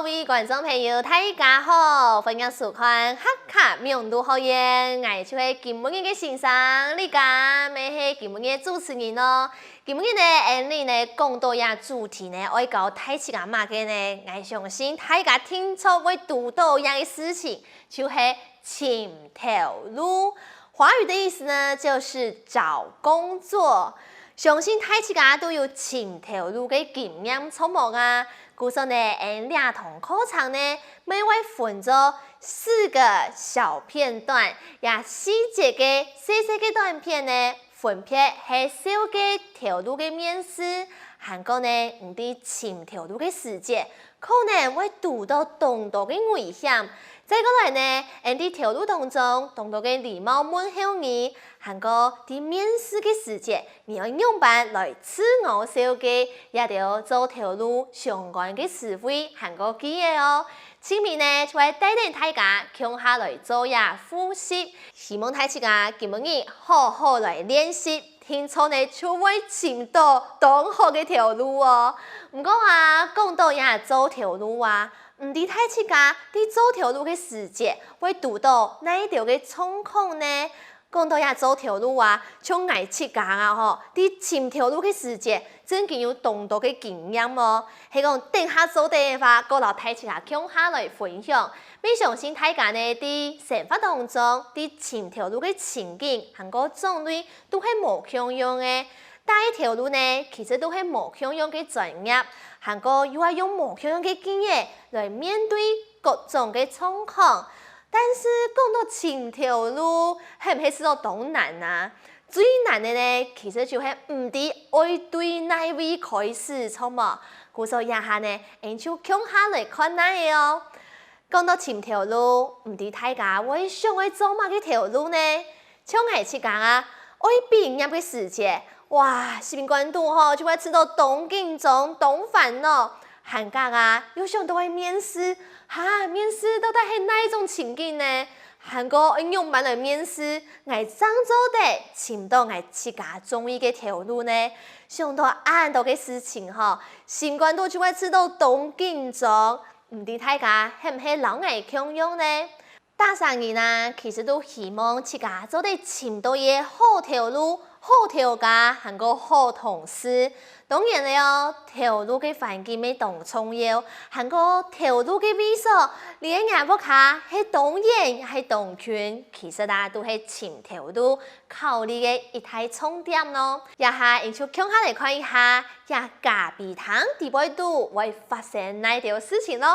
位观众朋友，大家好！欢迎收看客家名如何言，我就是今日的先生，你家咪是今日的主持人咯。今日呢，讲到呀主题呢，我教大家嘛嘅呢，我相信大家听错会读到一样的事情，就是请头路。华语的意思呢，就是找工作。相信大家都有请头路嘅经验，错冇啊？故说呢，两堂课程呢，每位分做4个小片段，也细节嘅细嘅短片呢，分别系小嘅头路嘅面试，韩国呢，哋请头路嘅时节，可能会遇到众多嘅危险。再过来呢，哋头路当中，众多嘅礼貌问候语，韩国啲面试嘅时节，你要用办来自我小嘅，也要做头路相关嘅词汇，韩国记嘅哦。前面呢，就会带领大家向下来做呀复习，希望大家今日好好来练习，听错呢就会寻到当好嘅条路哦。唔过啊，讲到呀做条路啊。唔知大家伫做条路嘅时节会遇到哪一条嘅状况呢？讲到呀做条路啊，像我自家啊吼，伫寻条路嘅时节，真经有众多嘅经验哦。系讲等下做电话，过来大家向下来分享。我相信大家呢，伫生活当中，伫寻条路嘅情景，含个种类都系无相样嘅。第一条路呢，其实都系无相样嘅专业。韩国又要用无相样嘅经验来面对各种嘅状况，但是讲到请条路，係唔係是當難啊？最難嘅呢，其實就係唔知愛對哪位開始，錯冇？故所以下呢，我就向下來看哪嘅哦。講到請條路，唔知大家會想去做乜嘅條路呢？像我自家啊，愛畢業嘅時節。哇！視頻關注吼，就會知道東緊張、東煩惱。寒假啊，有想到去面試，面試到底係哪一種情景呢？韓國用版來面試，我怎做的尋到我自家中意嘅條路呢？想到咁多嘅事情吼，視頻關注就會知道東緊張。唔知大家係唔係老愛強用呢？大三人啊，其實都希望自家做得尋到嘢好條路。好條家，還個好同事，當然了，條路嘅環境咪當重要，還個條路嘅位所，連也不卡係當然係當權，其實啊都係前條路考慮嘅一大重點咯。也下，我就向下嚟看一下，也咖啡湯地位度會發生哪條事情咯。